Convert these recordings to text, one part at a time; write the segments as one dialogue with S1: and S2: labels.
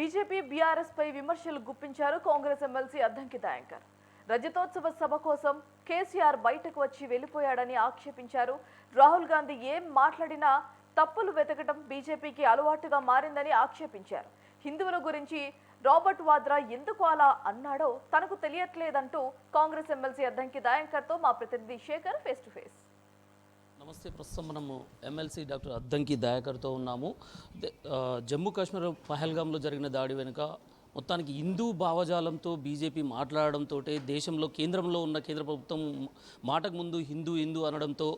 S1: BJP BRS పై విమర్శలు గుప్పించారు Congress MLC Addanki దయాంకర్. రజతోత్సవ సభ కోసం కేసీఆర్ బయటకు వచ్చి వెళ్లిపోయాడని ఆక్షేపించారు. రాహుల్ గాంధీ ఏం మాట్లాడినా తప్పులు వెతకడం బీజేపీకి అలవాటుగా మారిందని ఆక్షేపించారు. హిందువుల గురించి రాబర్ట్ వాద్రా ఎందుకు అలా అన్నాడో తనకు తెలియట్లేదంటూ కాంగ్రెస్ ఎమ్మెల్సీ అద్దంకి దయాంకర్తో మా ప్రతినిధి శేఖర్ ఫేస్ టు ఫేస్.
S2: నమస్తే. ప్రస్తుతం మనము ఎమ్మెల్సీ డాక్టర్ అద్దంకి దయాకర్తో ఉన్నాము. జమ్మూ కాశ్మీర్ పహల్గామ్లో జరిగిన దాడి వెనుక మొత్తానికి హిందూ భావజాలంతో బీజేపీ మాట్లాడడంతో దేశంలో కేంద్రంలో ఉన్న కేంద్ర ప్రభుత్వం మాటకు ముందు హిందూ అనడంతో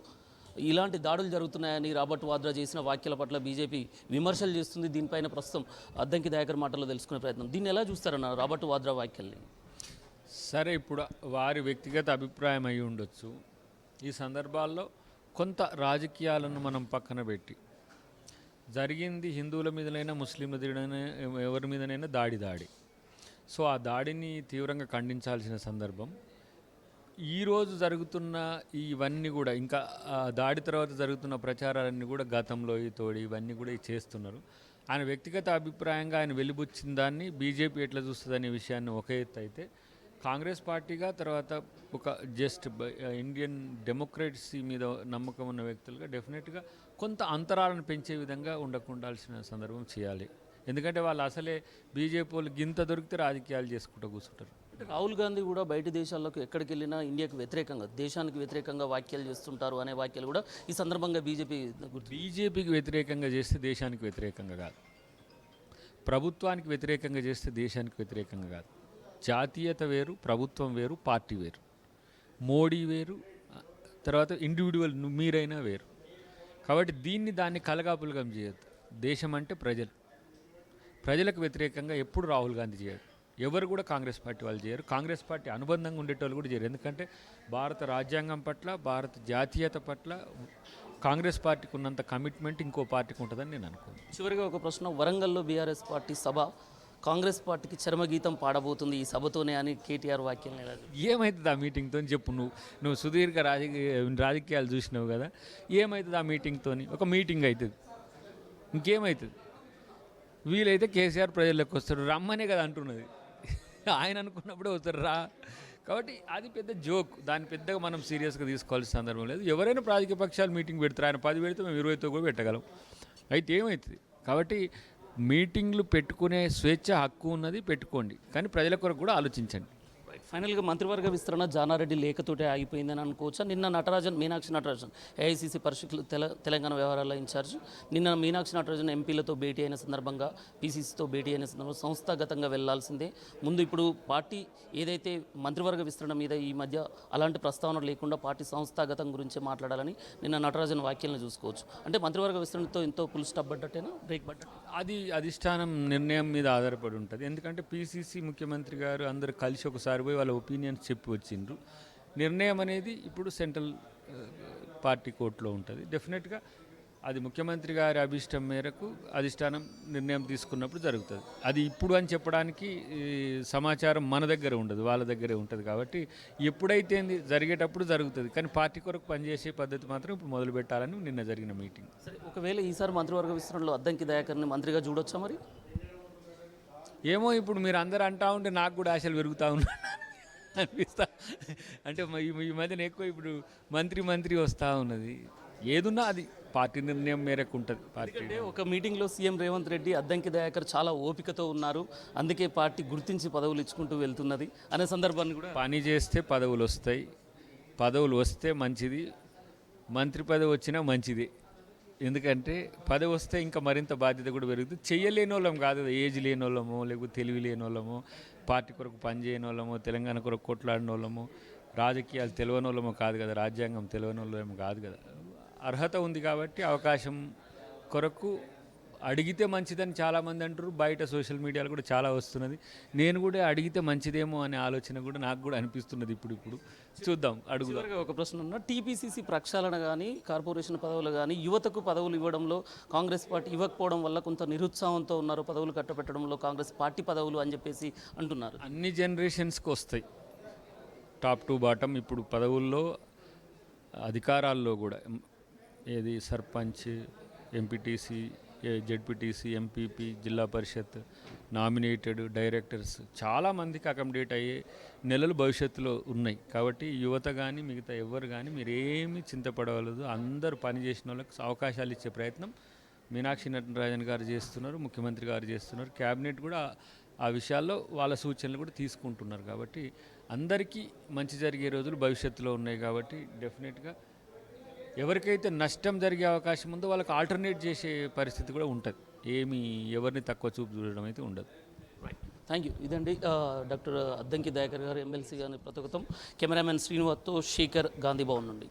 S2: ఇలాంటి దాడులు జరుగుతున్నాయని రాబర్ట్ వాద్రా చేసిన వ్యాఖ్యల పట్ల బీజేపీ విమర్శలు చేస్తుంది. దీనిపైన ప్రస్తుతం అద్దంకి దయాకర్ మాటల్లో తెలుసుకునే ప్రయత్నం. దీన్ని ఎలా చూస్తారన్న రాబర్ట్ వాద్రా వ్యాఖ్యల్ని?
S3: సరే, ఇప్పుడు వారి వ్యక్తిగత అభిప్రాయం అయి ఉండొచ్చు. ఈ సందర్భాల్లో కొంత రాజకీయాలను మనం పక్కన పెట్టి జరిగింది హిందువుల మీదనైనా ముస్లింల మీదనైనా ఎవరి మీదనైనా దాడి. సో ఆ దాడిని తీవ్రంగా ఖండించాల్సిన సందర్భం. ఈరోజు జరుగుతున్న ఇవన్నీ కూడా ఇంకా దాడి తర్వాత జరుగుతున్న ప్రచారాలన్నీ కూడా గతంలో తోడి ఇవన్నీ కూడా చేస్తున్నారు. ఆయన వ్యక్తిగత అభిప్రాయంగా ఆయన వెలిబుచ్చిన దాన్ని బీజేపీ ఎట్లా చూస్తుందనే విషయాన్ని ఒక ఎత్తు అయితే, కాంగ్రెస్ పార్టీగా తర్వాత ఒక జస్ట్ ఇండియన్ డెమోక్రసీ మీద నమ్మకం ఉన్న వ్యక్తులుగా డెఫినెట్గా కొంత అంతరాలను పెంచే విధంగా ఉండకుండాల్సిన సందర్భం చేయాలి. ఎందుకంటే వాళ్ళు అసలే బీజేపీ వాళ్ళు గింత దొరికితే రాజకీయాలు చేసుకుంటూ కూర్చుంటారు.
S2: రాహుల్ గాంధీ కూడా బయట దేశాలకు ఎక్కడికి వెళ్ళినా ఇండియాకు వ్యతిరేకంగా దేశానికి వ్యతిరేకంగా వ్యాఖ్యలు చేస్తుంటారు అనే వ్యాఖ్యలు కూడా ఈ సందర్భంగా
S3: బీజేపీకి వ్యతిరేకంగా చేస్తే దేశానికి వ్యతిరేకంగా కాదు, ప్రభుత్వానికి వ్యతిరేకంగా చేస్తే దేశానికి వ్యతిరేకంగా కాదు. జాతీయత వేరు, ప్రభుత్వం వేరు, పార్టీ వేరు, మోడీ వేరు, తర్వాత ఇండివిజువల్ మీరైనా వేరు. కాబట్టి దాన్ని కలగాపులగం చేయొద్దు. దేశం అంటే ప్రజలకు వ్యతిరేకంగా ఎప్పుడు రాహుల్ గాంధీ చేయరు. ఎవరు కూడా కాంగ్రెస్ పార్టీ వాళ్ళు చేయరు. కాంగ్రెస్ పార్టీ అనుబంధంగా ఉండేటోళ్ళు కూడా చేయరు. ఎందుకంటే భారత రాజ్యాంగం పట్ల, భారత జాతీయత పట్ల కాంగ్రెస్ పార్టీకి ఉన్నంత కమిట్మెంట్ ఇంకో పార్టీకి ఉంటుందని నేను అనుకోను.
S2: చివరిగా ఒక ప్రశ్న. వరంగల్లో బీఆర్ఎస్ పార్టీ సభ కాంగ్రెస్ పార్టీకి చరమగీతం పాడబోతుంది ఈ సభతోనే అని కేటీఆర్ వ్యాఖ్యలు.
S3: ఏమవుతుంది ఆ మీటింగ్తో చెప్పు? నువ్వు సుదీర్ఘ రాజకీయాలు చూసినావు కదా, ఏమవుతుంది ఆ మీటింగ్తో? ఒక మీటింగ్ అవుతుంది, ఇంకేమవుతుంది? వీలైతే కేసీఆర్ ప్రజల్లోకి వస్తారు, రమ్మనే కదా అంటున్నది. ఆయన అనుకున్నప్పుడే వస్తారు రా. కాబట్టి అది పెద్ద జోక్, దాన్ని పెద్దగా మనం సీరియస్గా తీసుకోవాల్సిన సందర్భం లేదు. ఎవరైనా రాజకీయ పక్షాలు మీటింగ్ పెడతారు, ఆయన 10 పెడితే మేము 20తో కూడా పెట్టగలం. అయితే ఏమవుతుంది? కాబట్టి మీటింగ్లు పెట్టుకునే స్వేచ్ఛ హక్కు ఉన్నది, పెట్టుకోండి, కానీ ప్రజల కొరకు కూడా ఆలోచించండి.
S2: ఫైనల్గా మంత్రివర్గ విస్తరణ జానారెడ్డి లేఖతోటే ఆగిపోయిందని అనుకోవచ్చా? నిన్న మీనాక్షి నటరాజన్ ఏఐసీసీ పరిషత్లు తెలంగాణ వ్యవహారాల ఇన్ఛార్జ్ నిన్న మీనాక్షి నటరాజన్ ఎంపీలతో భేటీ అయిన సందర్భంగా, పీసీసీతో భేటీ అయిన సందర్భంగా సంస్థాగతంగా వెళ్లాల్సిందే. ముందు ఇప్పుడు పార్టీ ఏదైతే మంత్రివర్గ విస్తరణ మీద ఈ మధ్య అలాంటి ప్రస్తావన లేకుండా పార్టీ సంస్థాగతం గురించే మాట్లాడాలని నిన్న నటరాజన్ వ్యాఖ్యలను చూసుకోవచ్చు. అంటే మంత్రివర్గ విస్తరణతో ఎంతో పుల్ స్టాప్ పడ్డట్టేనా, బ్రేక్ పడ్డట్టు?
S3: అది అధిష్టానం నిర్ణయం మీద ఆధారపడి ఉంటుంది. ఎందుకంటే పీసీసీ ముఖ్యమంత్రి గారు అందరు కలిసి ఒకసారి పోయి వాళ్ళ ఒపీనియన్స్ చెప్పి వచ్చిండ్రు. నిర్ణయం అనేది ఇప్పుడు సెంట్రల్ పార్టీ కోర్టులో ఉంటుంది. డెఫినెట్గా అది ముఖ్యమంత్రి గారి అభిష్టం మేరకు అధిష్టానం నిర్ణయం తీసుకున్నప్పుడు జరుగుతుంది. అది ఇప్పుడు అని చెప్పడానికి సమాచారం మన దగ్గర ఉండదు, వాళ్ళ దగ్గరే ఉంటుంది. కాబట్టి ఎప్పుడైతే జరిగేటప్పుడు జరుగుతుంది, కానీ పార్టీ కొరకు పనిచేసే పద్ధతి మాత్రం ఇప్పుడు మొదలు పెట్టాలని నిన్న జరిగిన మీటింగ్.
S2: సరే, ఒకవేళ ఈసారి మంత్రివర్గ విస్తరణలో అద్దంకి దయాకర్ని మంత్రిగా చూడొచ్చా మరి?
S3: ఏమో, ఇప్పుడు మీరు అందరూ అంటూ ఉంటే నాకు కూడా ఆశలు పెరుగుతూ ఉన్నాయి అనిపిస్తా. అంటే ఈ మధ్యన ఎక్కువ ఇప్పుడు మంత్రి వస్తూ ఉన్నది. ఏదున్నా అది పార్టీ నిర్ణయం మేరకు ఉంటుంది. పార్టీ
S2: ఒక మీటింగ్లో సీఎం రేవంత్ రెడ్డి అద్దంకి దయాకర్ చాలా ఓపికతో ఉన్నారు, అందుకే పార్టీ గుర్తించి పదవులు ఇచ్చుకుంటూ వెళ్తున్నది అనే సందర్భాన్ని కూడా,
S3: పని చేస్తే పదవులు వస్తాయి, పదవులు వస్తే మంచిది, మంత్రి పదవి వచ్చినా మంచిది. ఎందుకంటే పదవి వస్తే ఇంకా మరింత బాధ్యత కూడా పెరుగుతుంది. చెయ్యలేని వాళ్ళం కాదు, ఏజ్ లేని వాళ్ళమో లేకపోతే తెలివి లేని వాళ్ళమో, పార్టీ కొరకు పనిచేయని వాళ్ళమో, తెలంగాణ కొరకు కొట్లాడిన వాళ్ళమో, రాజకీయాలు తెలియని వాళ్ళమో కాదు కదా, రాజ్యాంగం తెలియని వాళ్ళమో కాదు కదా. అర్హత ఉంది కాబట్టి అవకాశం కొరకు అడిగితే మంచిదని చాలామంది అంటారు. బయట సోషల్ మీడియాలో కూడా చాలా వస్తున్నది. నేను కూడా అడిగితే మంచిదేమో అనే ఆలోచన కూడా నాకు కూడా అనిపిస్తున్నది. ఇప్పుడు చూద్దాం, అడుగుదాం.
S2: ఒక ప్రశ్న ఉన్న టీపీసీసీ ప్రక్షాళన కానీ, కార్పొరేషన్ పదవులు కానీ, యువతకు పదవులు ఇవ్వడంలో కాంగ్రెస్ పార్టీ ఇవ్వకపోవడం వల్ల కొంత నిరుత్సాహంతో ఉన్నారు. పదవులు కట్టబెట్టడంలో కాంగ్రెస్ పార్టీ పదవులు అని చెప్పేసి అంటున్నారు.
S3: అన్ని జనరేషన్స్కి వస్తాయి, టాప్ టు బాటమ్. ఇప్పుడు పదవుల్లో అధికారాల్లో కూడా ఏది సర్పంచ్, ఎంపీటీసీ, జెడ్పీటీసీ, ఎంపీపీ, జిల్లా పరిషత్, నామినేటెడ్ డైరెక్టర్స్ చాలామందికి అకామిడేట్ అయ్యే నెలలు భవిష్యత్తులో ఉన్నాయి. కాబట్టి యువత కానీ మిగతా ఎవరు కానీ మీరు ఏమీ చింతపడవలదు. అందరూ పనిచేసిన వాళ్ళకి అవకాశాలు ఇచ్చే ప్రయత్నం మీనాక్షి నటరాజన్ గారు చేస్తున్నారు, ముఖ్యమంత్రి గారు చేస్తున్నారు. క్యాబినెట్ కూడా ఆ విషయాల్లో వాళ్ళ సూచనలు కూడా తీసుకుంటున్నారు. కాబట్టి అందరికీ మంచి జరిగే రోజులు భవిష్యత్తులో ఉన్నాయి. కాబట్టి డెఫినెట్గా ఎవరికైతే నష్టం జరిగే అవకాశం ఉందో వాళ్ళకి ఆల్టర్నేట్ చేసే పరిస్థితి కూడా ఉంటుంది. ఏమి ఎవరిని తక్కువ చూపు చూడడం అయితే ఉండదు.
S2: Thank you. ఇదండి డాక్టర్ అద్దంకి దయాకర్ గారు, ఎమ్మెల్సీ గారి ప్రతిగతం. కెమెరామెన్ శ్రీనివాస్తో శేఖర్, గాంధీ భవన్ నుండి.